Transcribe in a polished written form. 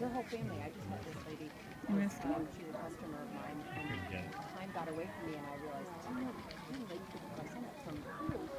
Your whole family. I just met this lady. She's a customer of mine, and time got away from me, and I realized, damn, I really like to pick my son up from